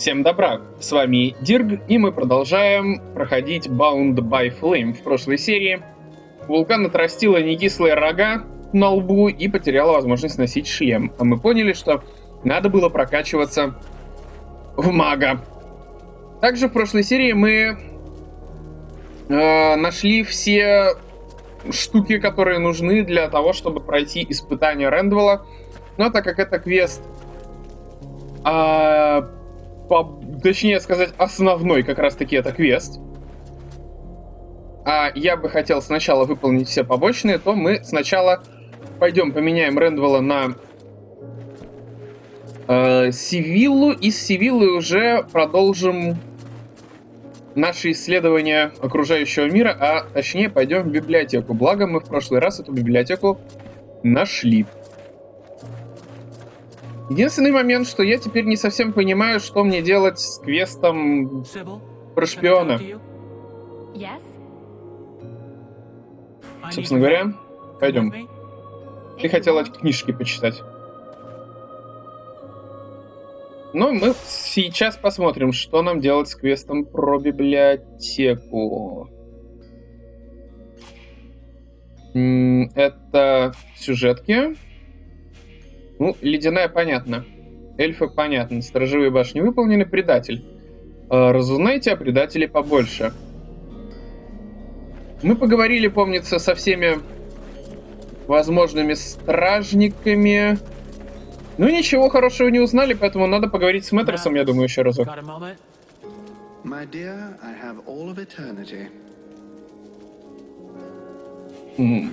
Всем добра, с вами Дирг, и мы продолжаем проходить Bound by Flame. В прошлой серии вулкан отрастила некислые рога на лбу и потеряла возможность носить шлем. А мы поняли, что надо было прокачиваться в мага. Также в прошлой серии мы нашли все штуки, которые нужны для того, чтобы пройти испытание Рэндвелла. Но так как это квест... точнее сказать, основной как раз-таки это квест. А я бы хотел сначала выполнить все побочные, то мы сначала пойдем поменяем Рэндвелла на Сивиллу, и с Сивиллы уже продолжим наши исследования окружающего мира, а точнее пойдем в библиотеку. Благо мы в прошлый раз эту библиотеку нашли. Единственный момент, что я теперь не совсем понимаю, что мне делать с квестом про шпиона. Собственно говоря, пойдем. Ты хотела книжки почитать. Но мы сейчас посмотрим, что нам делать с квестом про библиотеку. Это сюжетки. Ну, ледяная понятно. Эльфы понятно. Сторожевые башни выполнены. Предатель. Разузнайте о предателе побольше. Мы поговорили, помнится, со всеми возможными стражниками. Ну, ничего хорошего не узнали, поэтому надо поговорить с Мэтросом, я думаю, еще разок.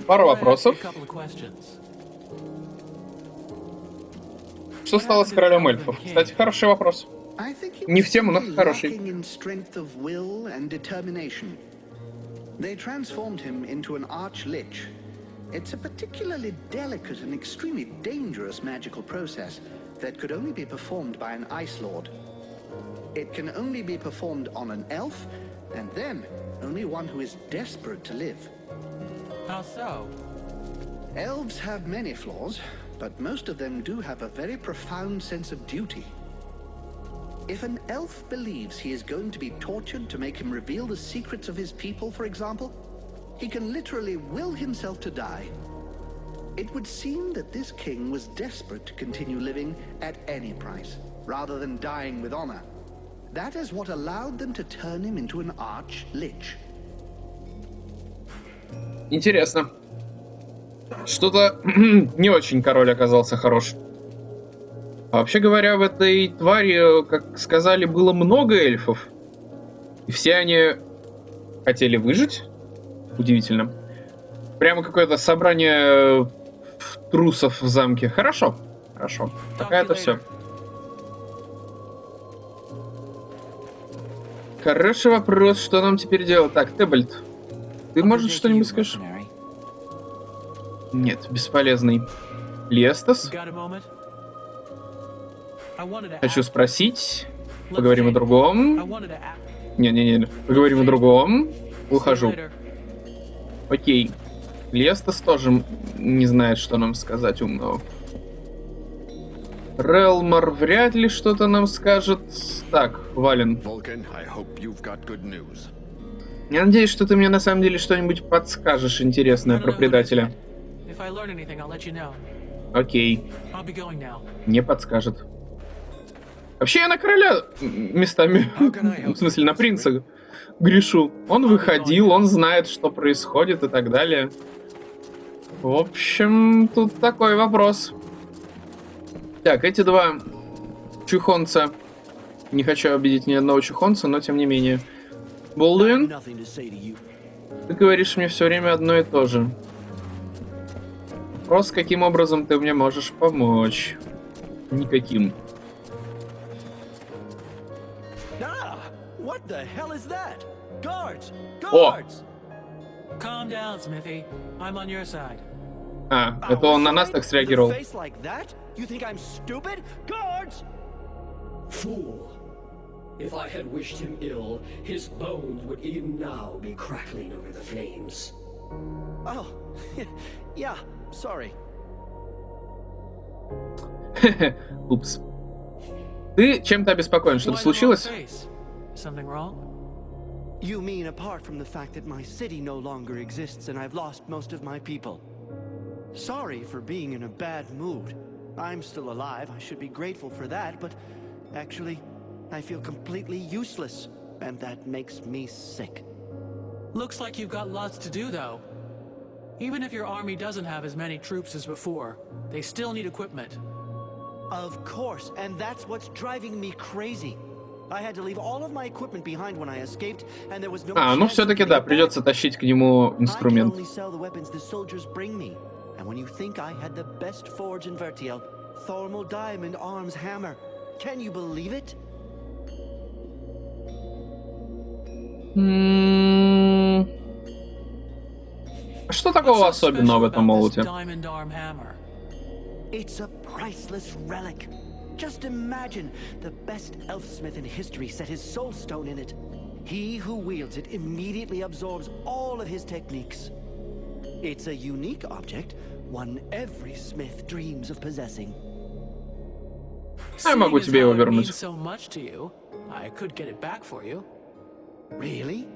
Пару вопросов. Что стало с королем эльфов? Кстати, хороший вопрос. Не в тему, но хороший. It's a particularly delicate and extremely dangerous magical process that could only be performed by an Ice Lord. It can only be performed on an elf, and then only one who is desperate to live. How so? Elves have many flaws, but most of them do have a very profound sense of duty. If an elf believes he is going to be tortured to make him reveal the secrets of his people, for example, he can literally will himself to die. It would seem that this king was desperate to continue living at any price, rather than dying with honor. That is what allowed them to turn him into an arch-lich. Интересно. Что-то не очень король оказался хорош. А вообще говоря, в этой твари, как сказали, было много эльфов. И все они хотели выжить. Удивительно. Прямо какое-то собрание трусов в замке. Хорошо. Хорошо. Пока это все. Хороший вопрос, что нам теперь делать. Так, Тебальд, ты, может, что-нибудь скажешь? Нет, бесполезный. Лестас? Хочу спросить. Поговорим о другом. Не-не-не, поговорим о другом. Ухожу. Окей. Лестас тоже не знает, что нам сказать умного. Релмар вряд ли что-то нам скажет. Так, Вален. Я надеюсь, что ты мне на самом деле что-нибудь подскажешь интересное про предателя. Окей. Не подскажет. Вообще я на короля местами, в смысле на принца, грешу. Он выходил, он знает, что происходит и так далее. В общем, тут такой вопрос. Так, эти два чухонца. Не хочу обидеть ни одного чухонца, но тем не менее. Болдуин, ты говоришь мне все время одно и то же. Вопрос, каким образом ты мне можешь помочь? Никаким. What the hell is that? Guards! Guards! Calm down, Smithy. I'm on your side. А, это он на нас так среагировал. You think I'm stupid? Guards! Fool! If I had wished him ill, his bones would even now be crackling over the flames. Oh, yeah, sorry. Упс. Ты чем-то обеспокоен, что-то Why the wrong случилось? face? Something wrong? You mean apart from the fact that my city no longer exists and I've lost most of my people? Sorry for being in a bad mood. I'm still alive, I should be grateful for that, but actually, I feel completely useless, and that makes me sick. Looks like you've got lots to do, though. Even if your army doesn't have as many troops as before, they still need equipment. Of course, and that's what's driving me crazy. I had to leave all of my equipment behind when I escaped, and there was no А, ну chance все-таки for me to да, get back. придется тащить к нему I can инструмент. only sell the weapons the soldiers bring me. And when you think I had the best forge in Vertiel, Thormal Diamond Arms Hammer, can you believe it? Что такого What's so особенного в special этом about this молоте? diamond arm hammer? It's a priceless relic. Just imagine, the best elfsmith in history set his soul stone in it. He who wields it immediately absorbs all of his techniques. It's a unique object, one every smith dreams of possessing. Я могу Seeing as тебе его how it вернуть. means so much to you, I could get it back for you. Really?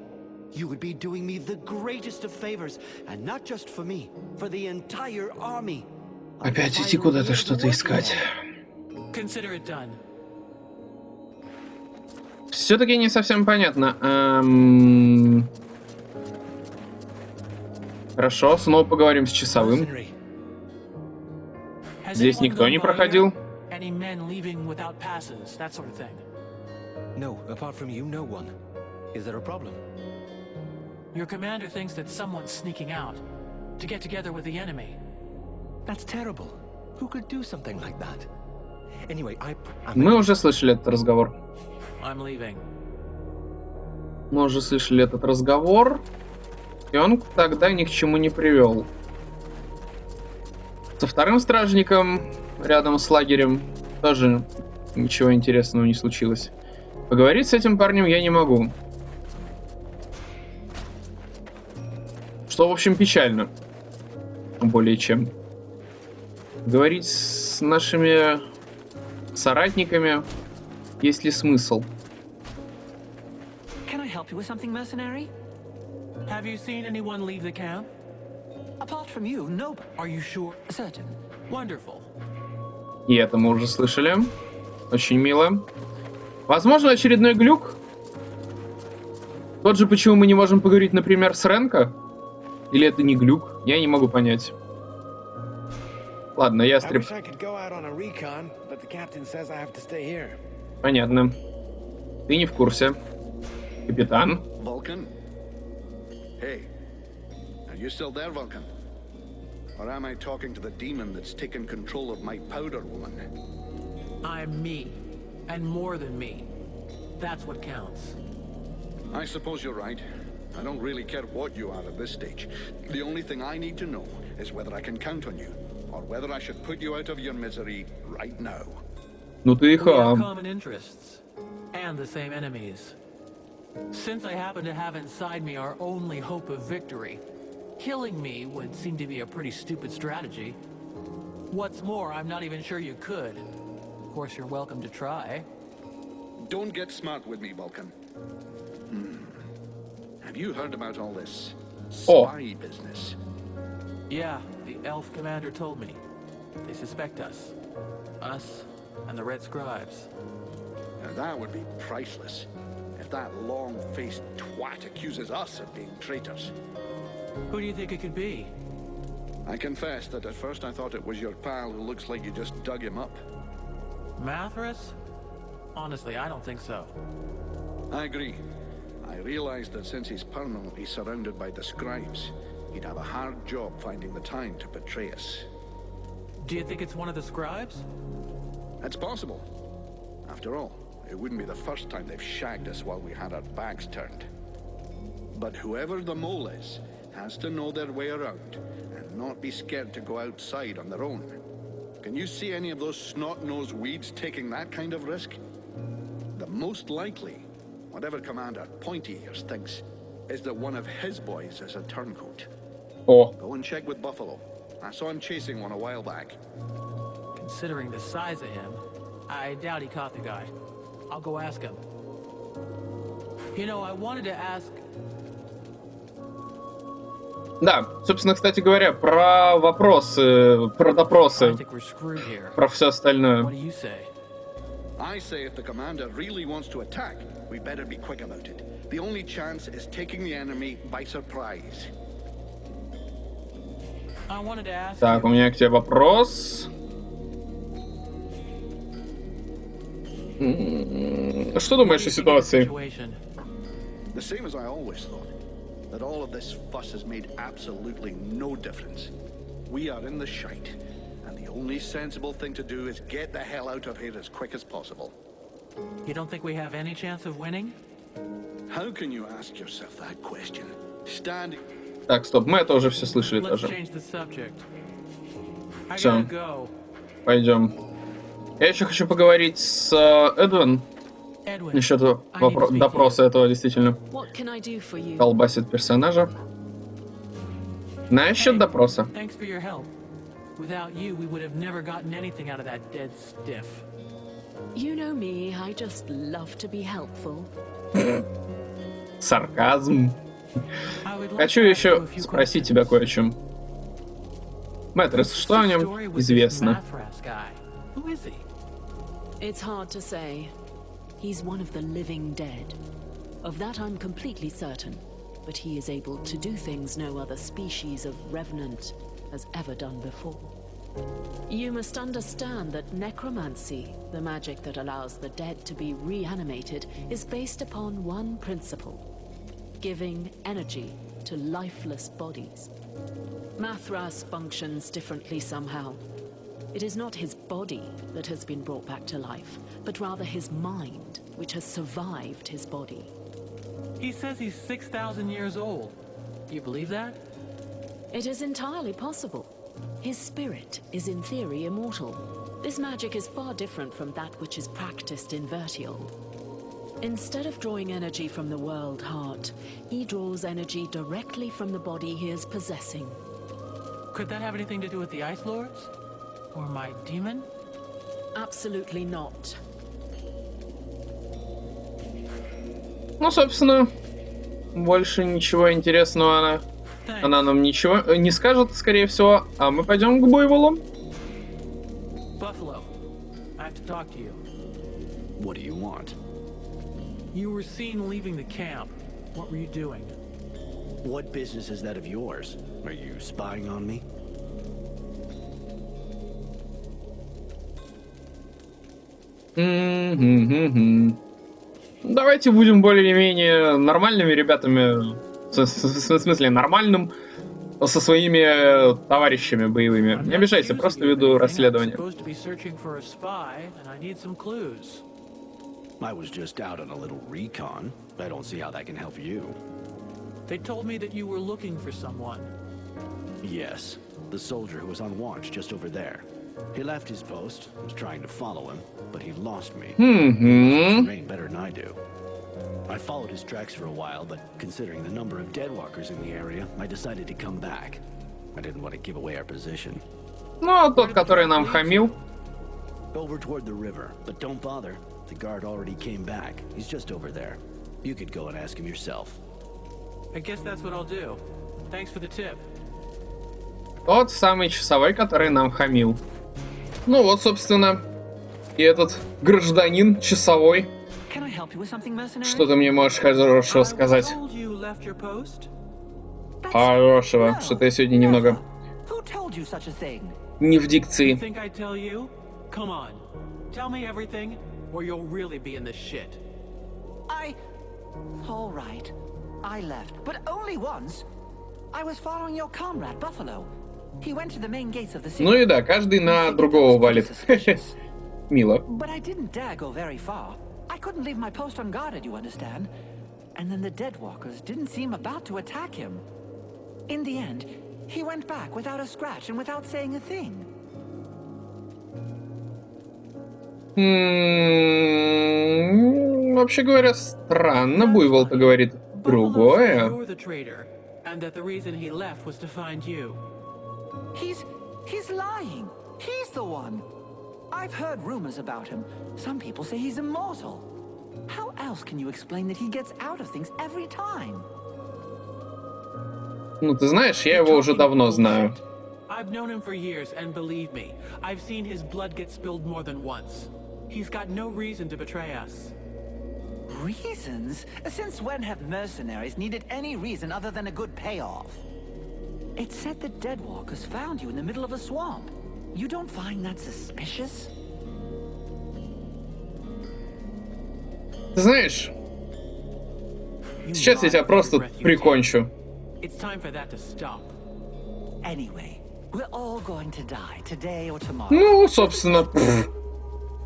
You would be doing me the greatest of favors, and not just for me, for the entire army. Опять идти куда-то что-то искать. Consider it done. Все-таки не совсем понятно. Хорошо, снова поговорим с часовым. Has Здесь anyone никто gone не by проходил. here? Any men leaving without passes, that sort of thing. No, apart from you, no one. Is there a problem? Your commander thinks that someone's sneaking out to get together with the enemy. That's terrible. Who could do something like that? Anyway, I'm Мы уже слышали этот разговор. I'm leaving. Мы уже слышали этот разговор. И он тогда ни к чему не привел. Со вторым стражником рядом с лагерем тоже ничего интересного не случилось. Поговорить с этим парнем я не могу. Что, в общем, печально. Более чем. Говорить с нашими соратниками есть ли смысл? Can I help you with something, mercenary? Have you seen anyone leave the camp? Apart from you, no. Are you sure? Certain. Wonderful. И это мы уже слышали. Очень мило. Возможно, очередной глюк? Тот же, почему мы не можем поговорить, например, с Ренко? Или это не глюк? Я не могу понять. Ладно, ястреб. Понятно. Ты не в курсе. Капитан. Vulcan? Hey, are you still there, Vulcan? Or am I talking to the demon that's taken control of my powder woman? I'm me. And more than me. That's what counts. I suppose you're right. I don't really care what you are at this stage. The only thing I need to know is whether I can count on you, or whether I should put you out of your misery right now. Ну ты и We have хам. common interests. And the same enemies. Since I happen to have inside me our only hope of victory, killing me would seem to be a pretty stupid strategy. What's more, I'm not even sure you could. Of course, you're welcome to try. Don't get smart with me, Vulcan. Have you heard about all this spy business? Yeah, the elf commander told me. They suspect us. Us and the Red Scribes. Now that would be priceless. If that long-faced twat accuses us of being traitors. Who do you think it could be? I confess that at first I thought it was your pal who looks like you just dug him up. Mathras? Honestly, I don't think so. I agree. I realized that since he's permanently surrounded by the scribes, he'd have a hard job finding the time to betray us. Do you think it's one of the scribes? That's possible. After all, it wouldn't be the first time they've shagged us while we had our backs turned. But whoever the mole is has to know their way around and not be scared to go outside on their own. Can you see any of those snot-nosed weeds taking that kind of risk? The most likely, whatever Commander Pointy Ears thinks, is that one of his boys is a turncoat. О, Go and check with Buffalo. I saw him chasing one a while back. Considering the size of him, I doubt he caught the guy. I'll go ask him. You know, I wanted to ask... Да, собственно, кстати говоря, про вопросы, про допросы, про все остальное. I say if the commander really wants to attack, we better be quick about it. The only chance is taking the enemy by surprise. Так, у меня к тебе вопрос. Что думаешь о ситуации? The same as I always thought. That all of this fuss has made absolutely no difference. We are in the shite, and the only sensible thing to do is get the hell out of here as quick as possible. You don't think we have any chance of winning? How can you ask yourself that question? Standing... Так, стоп, мы это уже все слышали тоже. Все, пойдем. Я еще хочу поговорить с Эдвин. Насчет допроса этого действительно колбасит персонажа. Насчет допроса. Сарказм. Хочу еще спросить тебя кое о чем. Мэтрис, что о нем известно? He's one of the living dead. Of that I'm completely certain, but he is able to do things no other species of revenant has ever done before. You must understand that necromancy, the magic that allows the dead to be reanimated, is based upon one principle: giving energy to lifeless bodies. Mathras functions differently somehow. It is not his body that has been brought back to life, but rather his mind, which has survived his body. He says he's 6,000 years old. Do you believe that? It is entirely possible. His spirit is in theory immortal. This magic is far different from that which is practiced in Vertiol. Instead of drawing energy from the world heart, he draws energy directly from the body he is possessing. Could that have anything to do with the Ice Lords? Or my demon? Absolutely not. Ну, собственно, больше ничего интересного она нам ничего не скажет, скорее всего, а мы пойдем к буйволу. Buffalo, I have to talk to you. What do you want? You were seen leaving the camp. What were you doing? What business is that of yours? Are you spying on me? Давайте будем более-менее нормальными ребятами, в смысле нормальным, со своими товарищами боевыми. Не обижайся, просто веду расследование. I was just out on a little recon. I don't see how that can help you. They told me that you were looking for someone. Yes, the soldier who was on watch just over there. He left his post, was trying to follow him, but he lost me. He knows terrain better than I do. I followed his tracks for a while, but considering the number of deadwalkers in the area, I decided to come back. I didn't want to give away our position. Ну, тот, который нам хамил. Over toward the river, but don't bother. The guard already came back. He's just over there. You could go and ask him yourself. I guess that's what I'll do. Thanks for the tip. Тот самый часовой, который нам хамил. Ну вот, собственно, и этот гражданин часовой. Что ты мне можешь хорошего сказать? Хорошего. Что-то я сегодня немного не в дикции. All right. I left, but only once. I was following your comrade, Buffalo. He went to the main gates of the city. Ну и да, каждый на другого валит. Мило. But I didn't dare go very far. I couldn't leave my post unguarded, you understand? And then the Deadwalkers didn't seem about to attack him. In the end, he went back without a scratch and without saying a thing. Вообще говоря, странно, Буйвол-то говорит другое. He's lying. He's the one. I've heard rumors about him. Some people say he's immortal. How else can you explain that he gets out of things every time? Ну, ты знаешь, я его уже давно знаю. I've known him for years, and believe me, I've seen his blood get spilled more than once. He's got no reason to betray us. Reasons? Since when have mercenaries needed any reason other than a good payoff? It said the Deadwalkers found you in the middle of a swamp. You don't find that suspicious? Ты знаешь, сейчас я тебя просто прикончу. It's time for that to stop. Anyway, we're all going to die today or tomorrow. Ну, собственно,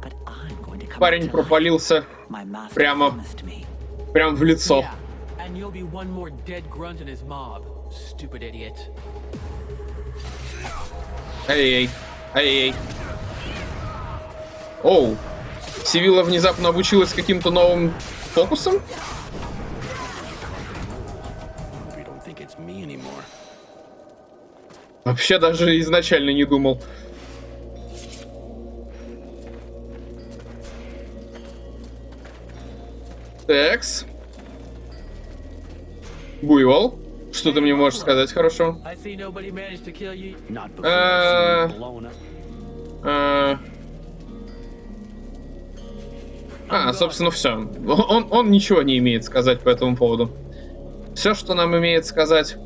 But I'm going to come парень back to пропалился life. My master прямо promised me. в лицо. Yeah, and you'll be one more dead grunt in his mob, stupid idiot. Ай-яй, ай-яй. Оу, Сивилла внезапно обучилась каким-то новым фокусом? Вообще даже изначально не думал. Такс. Буйвол, что ты мне можешь сказать хорошо? I see nobody managed to kill you. Not before I've seen you blown up. Собственно, все. Он ничего не имеет сказать по этому поводу. Все, что нам имеет сказать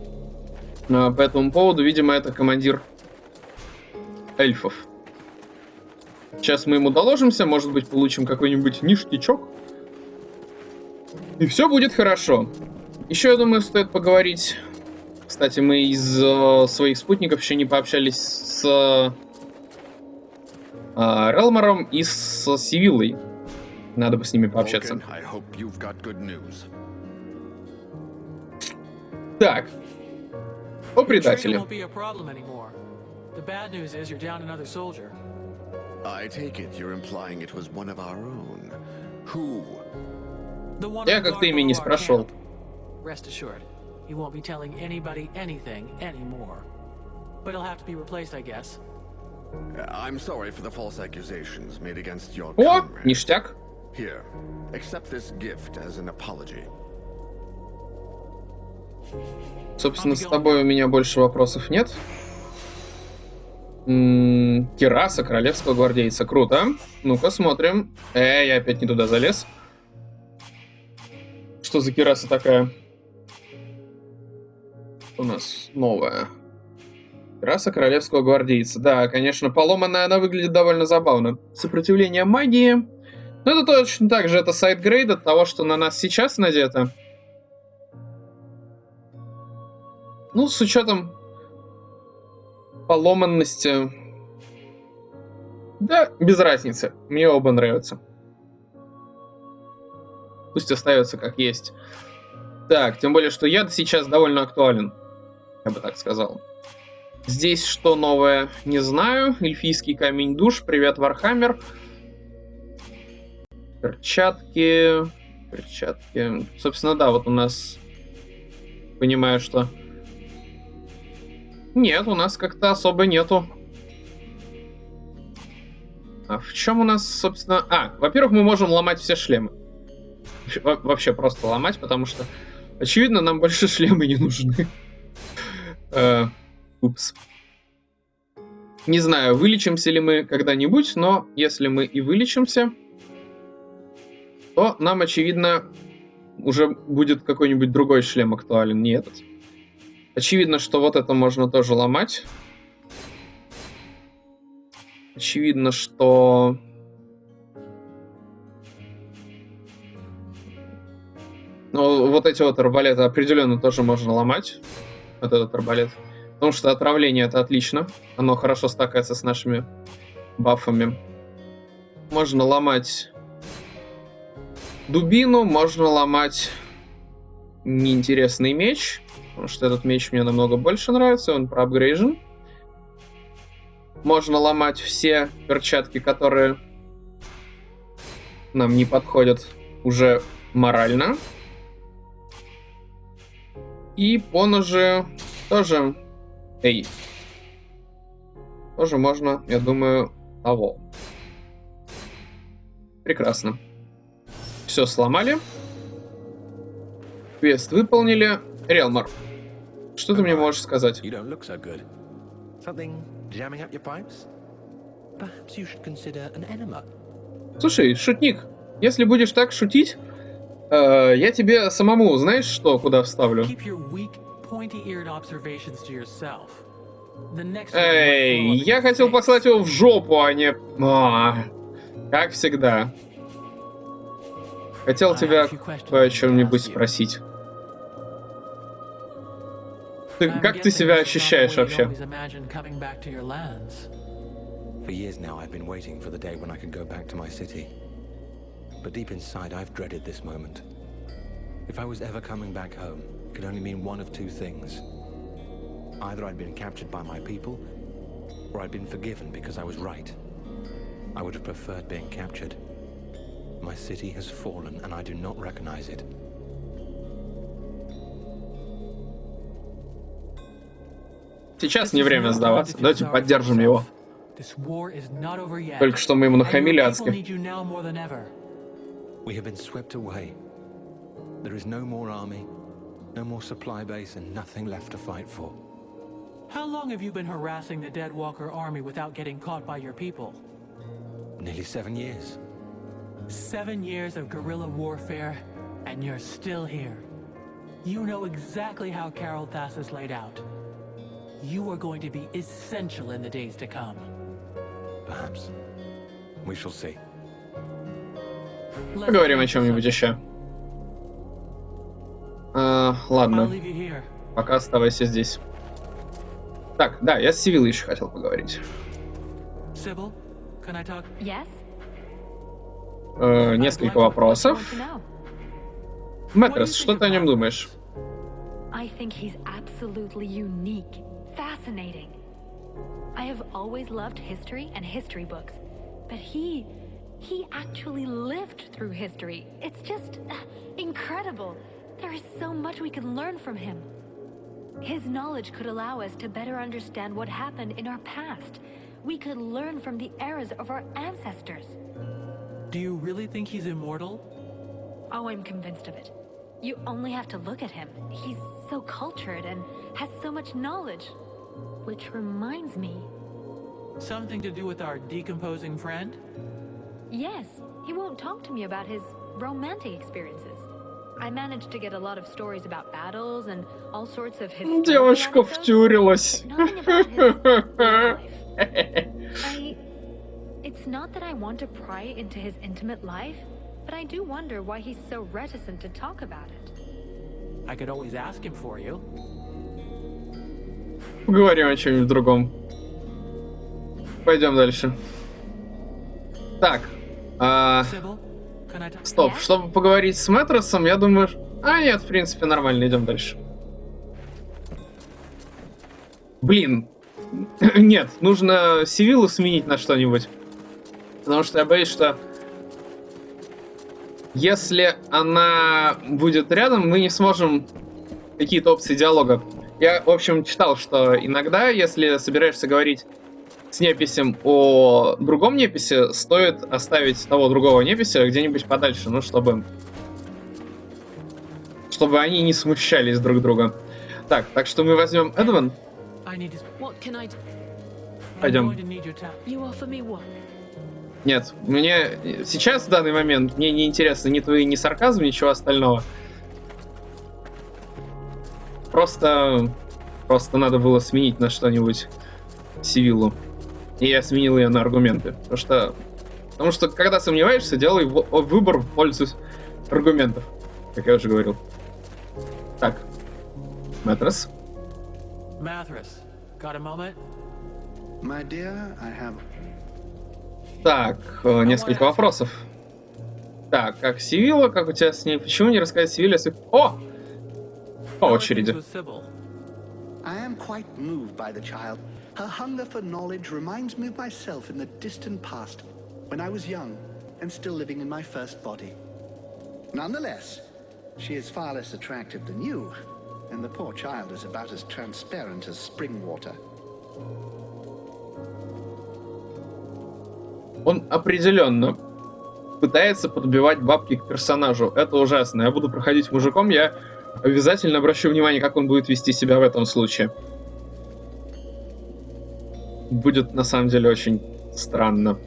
по этому поводу, видимо, это командир эльфов. Сейчас мы ему доложимся, может быть, получим какой-нибудь ништячок. И все будет хорошо. Еще, я думаю, стоит поговорить. Кстати, мы из своих спутников еще не пообщались с Релмором и с Сивиллой. Надо бы с ними пообщаться. Так. О предателе. Я как-то имя не спрашивал. Rest assured, he won't be telling anybody anything anymore. But he'll have to be replaced, I guess. I'm sorry for the false accusations made against your О, comrade. ништяк. Here, accept this gift as an apology. Собственно, с тобой у меня больше вопросов нет. Кираса, королевского гвардейца. Круто. Ну-ка, смотрим. Я опять не туда залез. Что за кираса такая? У нас новая. Кираса королевского гвардейца. Да, конечно, поломанная она выглядит довольно забавно. Сопротивление магии. Но это точно так же. Это сайдгрейд от того, что на нас сейчас надето. Ну, с учетом поломанности. Да, без разницы. Мне оба нравятся. Пусть остается как есть. Так, тем более, что яд сейчас довольно актуален. Я бы так сказал. Здесь что новое? Не знаю. Эльфийский камень душ. Привет, Вархаммер. Перчатки. Перчатки. Собственно, да, вот у нас... Понимаю, что... Нет, у нас как-то особо нету. А в чем у нас, собственно... Во-первых, мы можем ломать все шлемы. Вообще просто ломать, потому что, очевидно, нам больше шлемы не нужны. Упс. Не знаю, вылечимся ли мы когда-нибудь, но если мы и вылечимся, то нам, очевидно, уже будет какой-нибудь другой шлем актуален, не этот. Очевидно, что вот это можно тоже ломать. Очевидно, что... Ну, вот эти вот арбалеты определенно тоже можно ломать. Вот этот арбалет. Потому что отравление — это отлично. Оно хорошо стакается с нашими бафами. Можно ломать дубину, можно ломать неинтересный меч. Потому что этот меч мне намного больше нравится, он проапгрейжен. Можно ломать все перчатки, которые нам не подходят уже морально. И поножи тоже... Тоже можно, я думаю, того. Прекрасно. Все сломали. Квест выполнили. Релмар, что ты мне можешь сказать? You don't look so good. Something jamming up your pipes? Perhaps you should consider an enema. Слушай, шутник, если будешь так шутить, я тебе самому, знаешь что, куда вставлю? Эй, я хотел послать его в жопу, а не... как всегда. Хотел тебя кое о чем-нибудь спросить. Как ты себя ощущаешь вообще? For years now, I've been waiting for the day when I could go back to my city. But deep inside, I've dreaded this moment. If I was ever coming back home, it could only mean one of two things. Either I'd been captured by my people, or I'd been forgiven because I was right. I would have preferred being captured. My city has fallen, and I do not recognize it. Сейчас не время сдаваться. Давайте поддержим его. Только что мы ему нахамили адски. We have been swept away. There is no more army, no more supply base, and nothing left to fight for. How long have you been harassing the Deadwalker army without getting caught by your people? Nearly 7 years. 7 years of guerrilla warfare, and you're still here. You know exactly how Carol Thas is laid out. You are going to be essential in the days to come. Perhaps. We shall see. Поговорим о чем-нибудь еще. Ладно. Пока оставайся здесь. Так, да, я с Сивиллой еще хотел поговорить. Несколько вопросов. Мэтрес, что ты о нем думаешь? Fascinating. I have always loved history and history books, but he actually lived through history. It's just incredible. There is so much we can learn from him. His knowledge could allow us to better understand what happened in our past. We could learn from the eras of our ancestors. Do you really think he's immortal? Oh, I'm convinced of it. You only have to look at him. He's so cultured and has so much knowledge. Which reminds me... Something to do with our decomposing friend? Yes. He won't talk to me about his romantic experiences. I managed to get a lot of stories about battles and all sorts of historical Девочка втюрилась. Nothing about his love life. It's not that I want to pry into his intimate life, but I do wonder why he's so reticent to talk about it. I could always ask him for you. Поговорим о чем-нибудь другом. Пойдем дальше. Так. Стоп, чтобы поговорить с Мэтросом, я думаю... нет, в принципе, нормально, идем дальше. Блин. Нет, нужно Сивиллу сменить на что-нибудь. Потому что я боюсь, что... Если она будет рядом, мы не сможем какие-то опции диалога. Я, в общем, читал, что иногда, если собираешься говорить с неписем о другом неписе, стоит оставить того другого непися где-нибудь подальше, ну, чтобы они не смущались друг друга. Так что мы возьмем Эдван. Пойдем. Нет, мне сейчас, в данный момент, мне не интересно ни твои, ни сарказм, ничего остального. Просто надо было сменить на что-нибудь Сивиллу. И я сменил ее на аргументы. Потому что когда сомневаешься, делай выбор в пользу аргументов. Как я уже говорил. Так. Мэтрес. My dear, I have... Так, несколько вопросов. Так, как Сивилла, как у тебя с ней? Почему не рассказать Сивилле? О! По очереди. I am quite moved by the child. Her hunger for knowledge reminds me of myself in the distant past, when I was young and still living in my first body. Nonetheless, she is far less attractive than you, and the poor child is about as transparent as spring water. Он определенно пытается подбивать бабки к персонажу. Это ужасно. Я буду проходить мужиком, я обязательно обращу внимание, как он будет вести себя в этом случае. Будет, на самом деле, очень странно.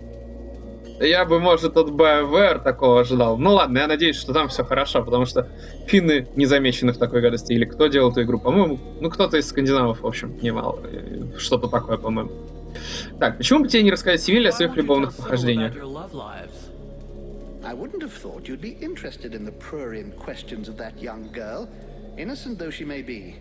Я бы, может, от BioWare такого ожидал. Ну ладно, я надеюсь, что там все хорошо, потому что финны не замечены в такой гадости. Или кто делал эту игру? По-моему, ну кто-то из скандинавов, в общем, немало. Что-то такое, по-моему. Так, почему бы тебе не рассказать Севиле о своих любовных похождениях? I wouldn't have thought you'd be interested in the prurient questions of that young girl, innocent though she may be.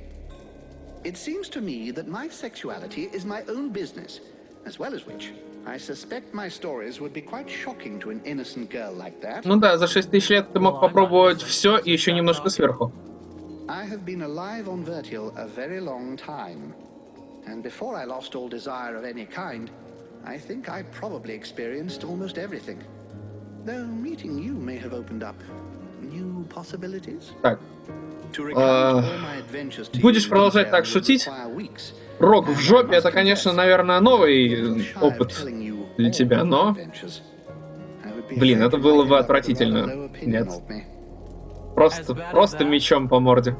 It seems to me that my sexuality is my own business, as well as which, I suspect my stories would be quite shocking to an innocent girl like that. Ну да, за 6000 лет ты мог попробовать все и еще немножко сверху. I have been alive on Vertil a very long time, and before I lost all desire of any kind, I think I probably experienced almost everything. Though meeting you may have opened up new possibilities. Так. Будешь продолжать так шутить? Рог в жопе — это, конечно, наверное, новый опыт для тебя, но... Блин, это было бы отвратительно. Нет. Просто мечом по морде.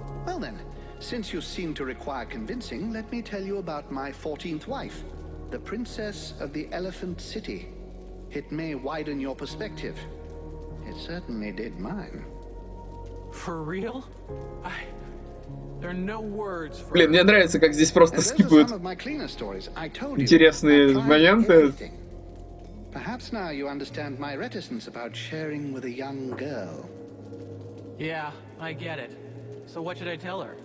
Since you seem to require convincing, let me tell you about my 14th wife, the Princess of the Elephant City. It may widen your perspective. It certainly did mine. For real? There are no words for... Блин, мне нравится, как здесь просто скипают интересные моменты. Perhaps now you understand my reticence about sharing with a young girl. Yeah, I get it. So what should I tell her?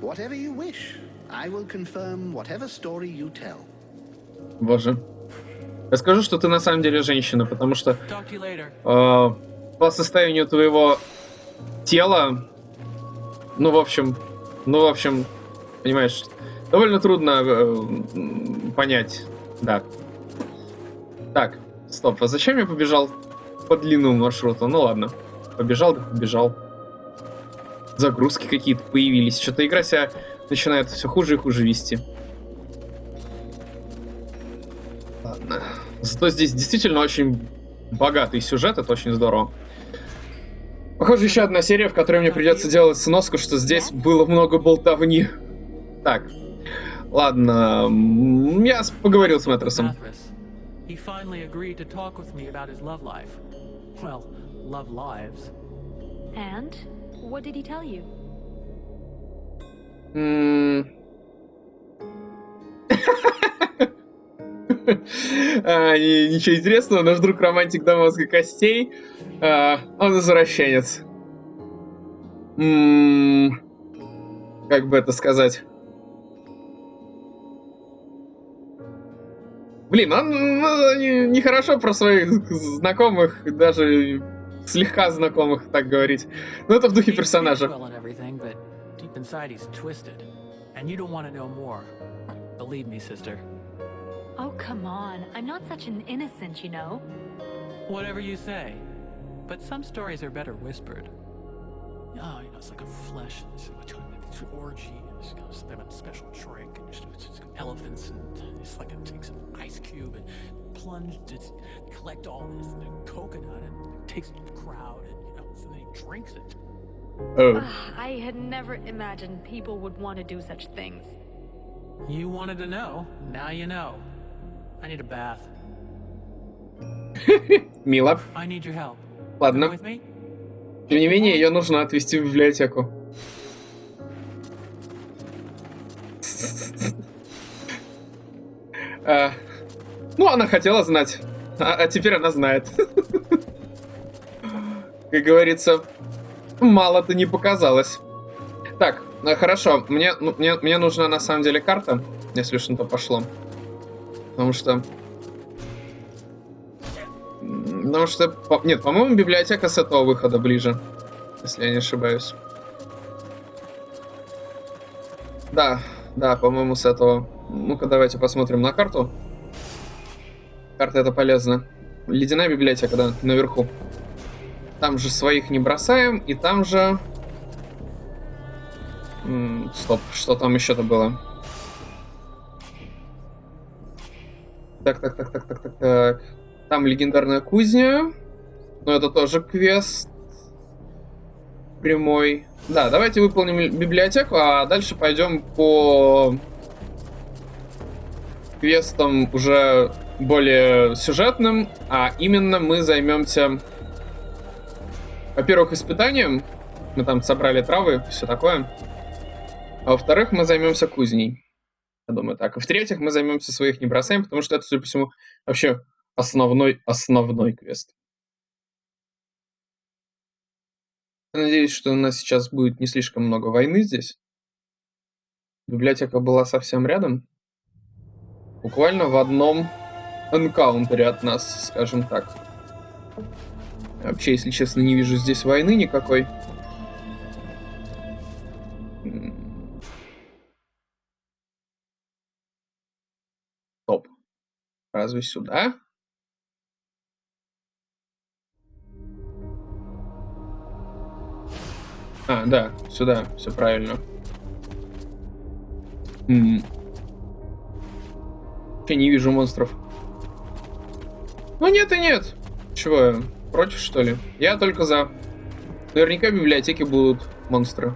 Whatever you wish. I will confirm whatever story you tell. Боже. Я скажу, что ты на самом деле женщина, потому что по состоянию твоего тела, ну, в общем, понимаешь, довольно трудно понять, да. Так, стоп, а зачем я побежал по длинному маршруту? Ну ладно, побежал, да побежал. Загрузки какие-то появились, что-то игра себя начинает все хуже и хуже вести. Ладно. Зато здесь действительно очень богатый сюжет, это очень здорово. Похоже, еще одна серия, в которой мне придется делать сноску, что здесь было много болтовни. Так, ладно, я поговорил с Мэтросом. Ничего интересного, наш друг романтик до мозга костей, он извращенец. Как бы это сказать? Блин, он нехорошо про своих знакомых, даже слегка знакомых так говорить. Но это в духе персонажа. Oh, come on. I'm not such an innocent, you know. Whatever you say. But some stories are better whispered. Oh, you know, it's like a flesh, it's an orgy, and it's got something about a special drink, and it's elephants, and it's like it takes an ice cube and plunge it, collect all this in a coconut, and it takes the crowd, and, you know, so then he drinks it. Oh. I had never imagined people would want to do such things. You wanted to know. Now you know. I need a bath. Мило. I need your help. Ладно. Тем не менее, ее нужно отвезти в библиотеку. Ну, она хотела знать. А теперь она знает. Как говорится, мало-то не показалось. Так, хорошо. Мне нужна на самом деле карта, если уж на то пошло. Потому что... Нет, по-моему, библиотека с этого выхода ближе. Если я не ошибаюсь. Да, по-моему, с этого. Ну-ка, давайте посмотрим на карту. Карта — это полезно. Ледяная библиотека, да, наверху. Там же своих не бросаем, и там же... Стоп, что там еще-то было? Так. Там легендарная кузня. Но это тоже квест прямой. Да, давайте выполним библиотеку, а дальше пойдем по квестам уже более сюжетным. А именно мы займемся, во-первых, испытанием. Мы там собрали травы, все такое. А во-вторых, мы займемся кузней. Я думаю, так. И в-третьих, мы займемся своих не бросаем, потому что это, судя по всему, вообще основной квест. Я надеюсь, что у нас сейчас будет не слишком много войны здесь. Библиотека была совсем рядом. Буквально в одном энкаунтере от нас, скажем так. Я вообще, если честно, не вижу здесь войны никакой. Стоп. Разве сюда? А, да, сюда, все правильно. Я не вижу монстров. Ну нет и нет. Чего я? Против, что ли? Я только за. Наверняка в библиотеке будут монстры.